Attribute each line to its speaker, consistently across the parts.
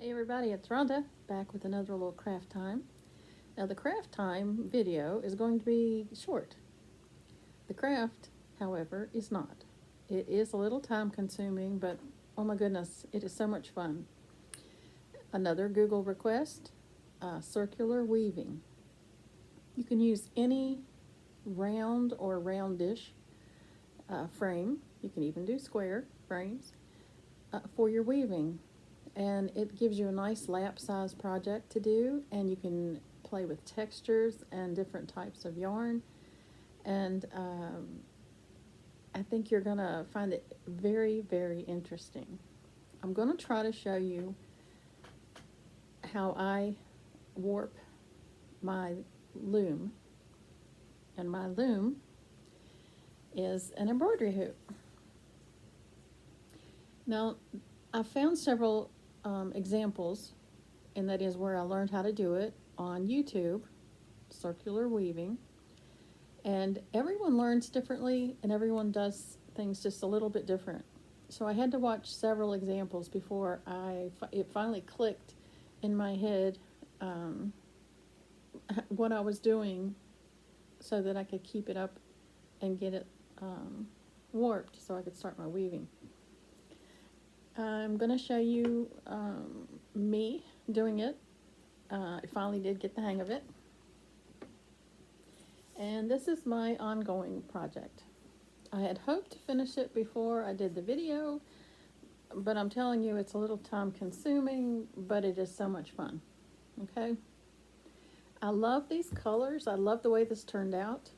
Speaker 1: Hey everybody, it's Rhonda back with another little craft time. Now the craft time video is going to be short. The craft, however, is not. It is a little time consuming, but oh my goodness, it is so much fun. Another Google request, circular weaving. You can use any round or roundish frame. You can even do square frames for your weaving. And it gives you a nice lap size project to do, and you can play with textures and different types of yarn, and I think you're gonna find it very, very interesting. I'm gonna try to show you how I warp my loom, and my loom is an embroidery hoop. Now I found several examples, and that is where I learned how to do it on YouTube, circular weaving. And everyone learns differently, and everyone does things just a little bit different. So I had to watch several examples before it finally clicked in my head what I was doing, so that I could keep it up and get it warped so I could start my weaving. I'm going to show you me doing it. I finally did get the hang of it. And this is my ongoing project. I had hoped to finish it before I did the video, but I'm telling you, it's a little time consuming, but it is so much fun. Okay? I love these colors. I love the way this turned out.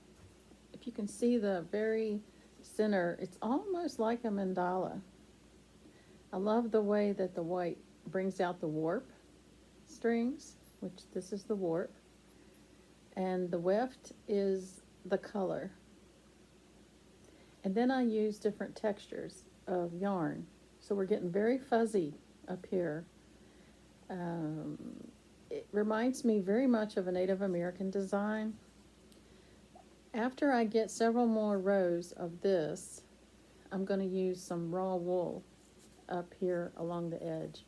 Speaker 1: If you can see the very center, it's almost like a mandala. I love the way that the white brings out the warp strings, which this is the warp, and the weft is the color. And then I use different textures of yarn. So we're getting very fuzzy up here. It reminds me very much of a Native American design. After I get several more rows of this, I'm going to use some raw wool up here along the edge.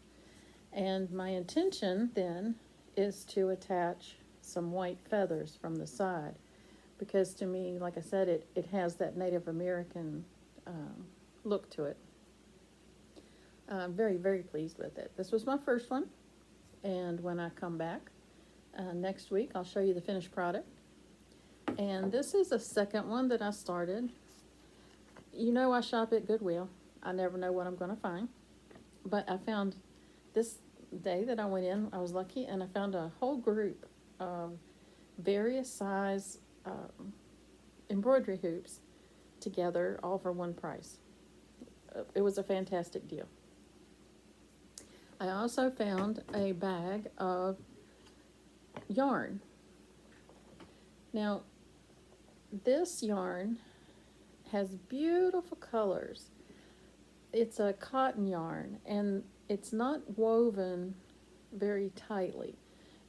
Speaker 1: And my intention then is to attach some white feathers from the side, because to me, like I said, it has that Native American look to it. I'm very, very pleased with it. This was my first one, and when I come back next week, I'll show you the finished product. And this is a second one that I started. You know, I shop at Goodwill. I never know what I'm going to find. But I found this day that I went in, I was lucky, and I found a whole group of various size embroidery hoops together, all for one price. It was a fantastic deal. I also found a bag of yarn. Now, this yarn has beautiful colors. It's a cotton yarn, and it's not woven very tightly.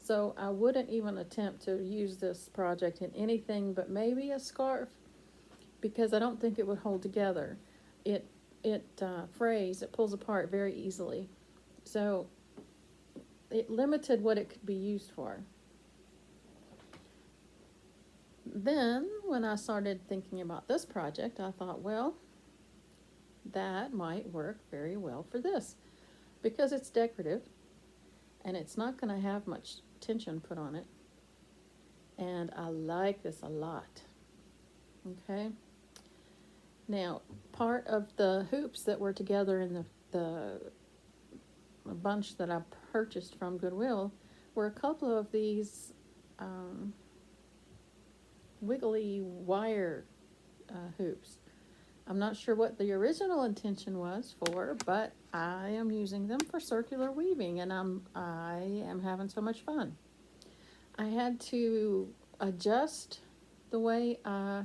Speaker 1: So I wouldn't even attempt to use this project in anything but maybe a scarf, because I don't think it would hold together. It frays, it pulls apart very easily. So it limited what it could be used for. Then when I started thinking about this project, I thought, well, that might work very well for this, because it's decorative and it's not going to have much tension put on it. And I like this a lot. Okay. Now, part of the hoops that were together in the bunch that I purchased from Goodwill were a couple of these wiggly wire hoops. I'm not sure what the original intention was for, but I am using them for circular weaving, and I am having so much fun. I had to adjust the way I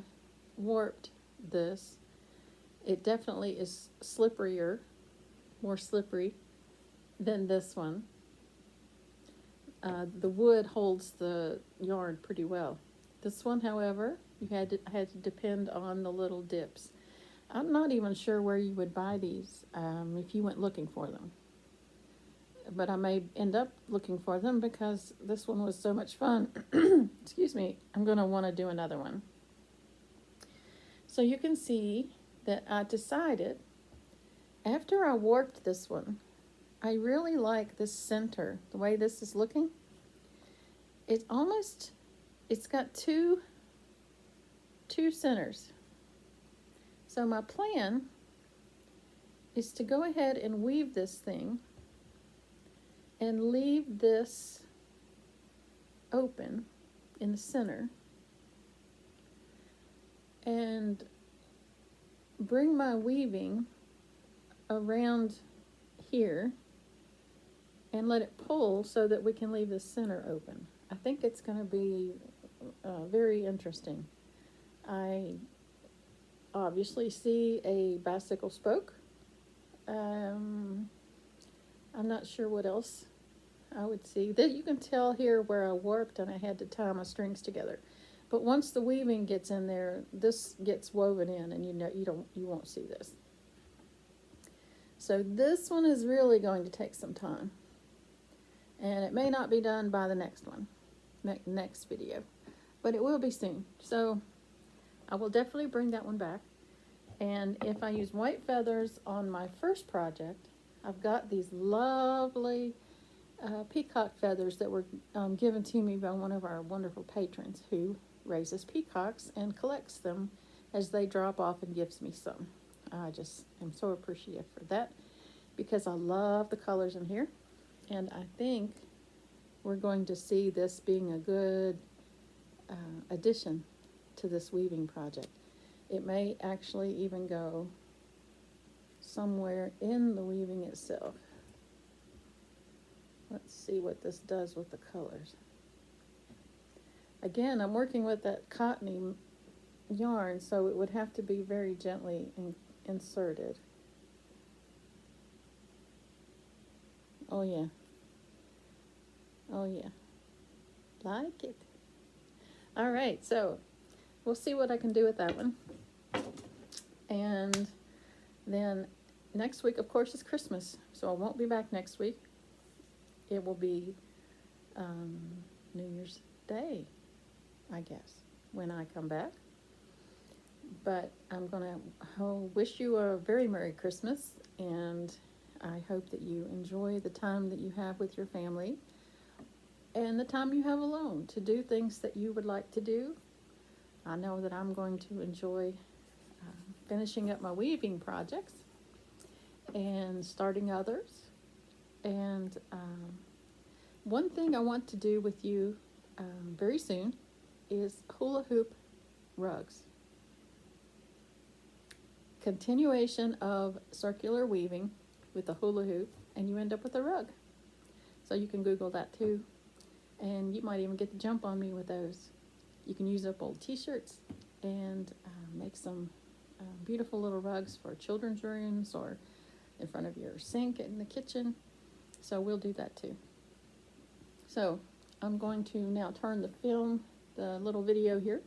Speaker 1: warped this. It definitely is slipperier, more slippery than this one. The wood holds the yarn pretty well. This one, however, I had to depend on the little dips. I'm not even sure where you would buy these if you went looking for them. but I may end up looking for them because this one was so much fun. Excuse me, I'm going to want to do another one. So you can see that I decided, after I warped this one, I really like this center, the way this is looking. It's almost, it's got two centers. So my plan is to go ahead and weave this thing and leave this open in the center and bring my weaving around here and let it pull so that we can leave the center open. I think it's going to be very interesting. I obviously see a bicycle spoke. I'm not sure what else I would see. That you can tell here where I warped and I had to tie my strings together. But once the weaving gets in there, this gets woven in, and you won't see this. So this one is really going to take some time, and it may not be done by the next one, next video, but it will be soon. So I will definitely bring that one back. And if I use white feathers on my first project, I've got these lovely peacock feathers that were given to me by one of our wonderful patrons who raises peacocks and collects them as they drop off and gives me some. I just am so appreciative for that because I love the colors in here, and I think we're going to see this being a good addition to this weaving project. It may actually even go somewhere in the weaving itself. Let's see what this does with the colors. Again, I'm working with that cottony yarn, so it would have to be very gently inserted. Oh yeah. Oh yeah. Like it. All right, so we'll see what I can do with that one. And then next week, of course, is Christmas, so I won't be back next week. It will be New Year's Day, I guess, when I come back. But I'm going to wish you a very Merry Christmas, and I hope that you enjoy the time that you have with your family and the time you have alone to do things that you would like to do. I know that I'm going to enjoy finishing up my weaving projects and starting others. And one thing I want to do with you very soon is hula hoop rugs. Continuation of circular weaving with a hula hoop, and you end up with a rug. So you can Google that too, and you might even get the jump on me with those. You can use up old t-shirts and make some beautiful little rugs for children's rooms or in front of your sink in the kitchen. So we'll do that too. So I'm going to now turn the little video here,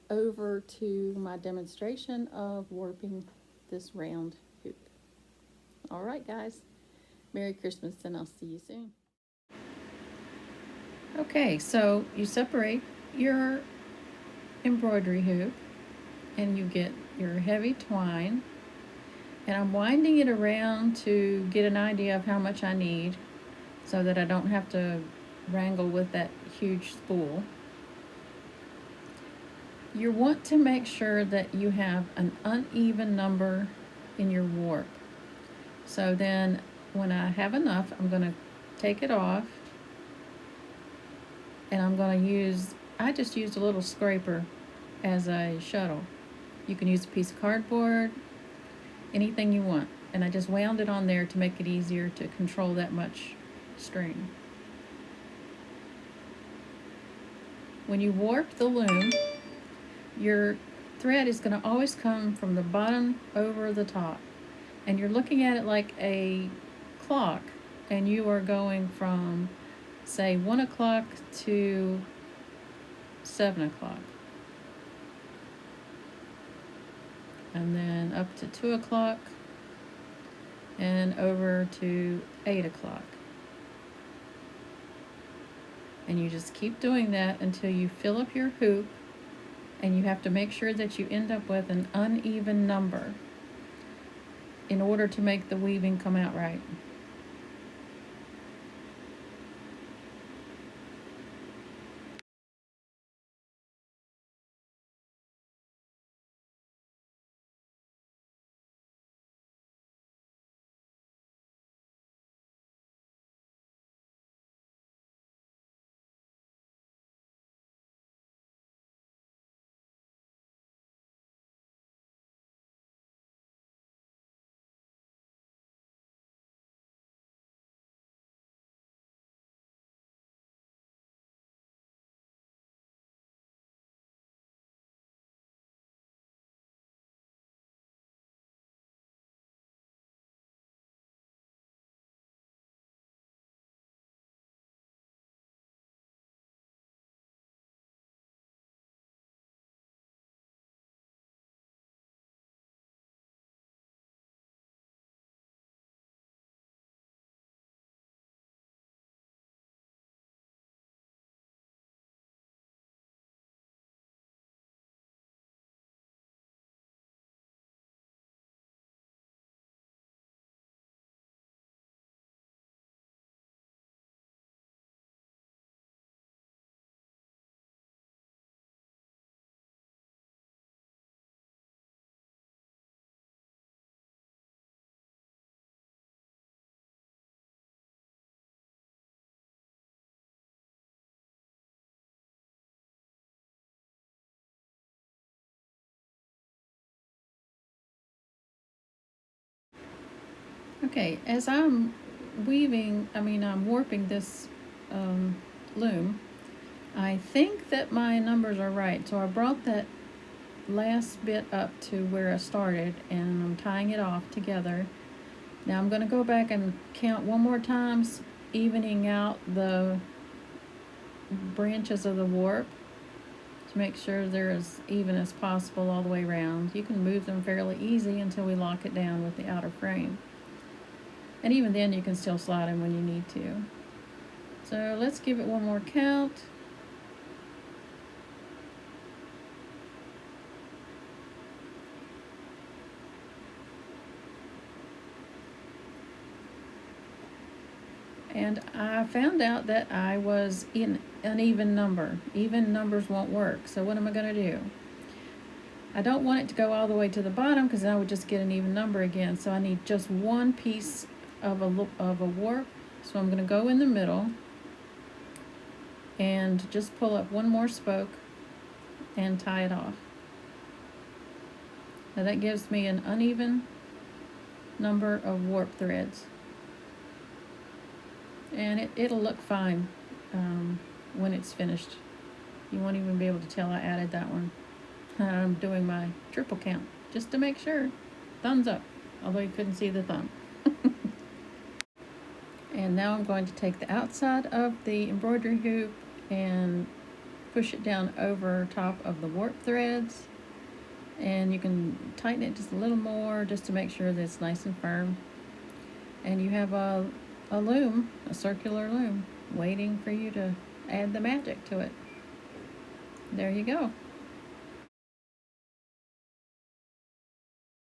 Speaker 1: over to my demonstration of warping this round hoop. All right, guys. Merry Christmas, and I'll see you soon. Okay, so you separate your embroidery hoop and you get your heavy twine, and I'm winding it around to get an idea of how much I need so that I don't have to wrangle with that huge spool. You want to make sure that you have an uneven number in your warp. So then when I have enough, I'm going to take it off, and I'm going to I just used a little scraper as a shuttle. You can use a piece of cardboard, anything you want. And I just wound it on there to make it easier to control that much string. When you warp the loom, your thread is going to always come from the bottom over the top. And you're looking at it like a clock, and you are going from, say, 1 o'clock to 7 o'clock. And then up to 2 o'clock and over to 8 o'clock. And you just keep doing that until you fill up your hoop, and you have to make sure that you end up with an uneven number in order to make the weaving come out right. Okay, as I'm I'm warping this um, loom, I think that my numbers are right. So I brought that last bit up to where I started, and I'm tying it off together. Now I'm going to go back and count one more time, evening out the branches of the warp to make sure they're as even as possible all the way around. You can move them fairly easy until we lock it down with the outer frame. And even then you can still slide them when you need to. So let's give it one more count. And I found out that I was in an even number. Even numbers won't work. So what am I going to do? I don't want it to go all the way to the bottom because I would just get an even number again. So I need just one piece of a warp. So I'm going to go in the middle and just pull up one more spoke and tie it off. Now that gives me an uneven number of warp threads. And it'll look fine when it's finished. You won't even be able to tell I added that one. I'm doing my triple count just to make sure. Thumbs up, although you couldn't see the thumb. And now I'm going to take the outside of the embroidery hoop and push it down over top of the warp threads. And you can tighten it just a little more just to make sure that it's nice and firm. And you have a loom, a circular loom, waiting for you to add the magic to it. There you go.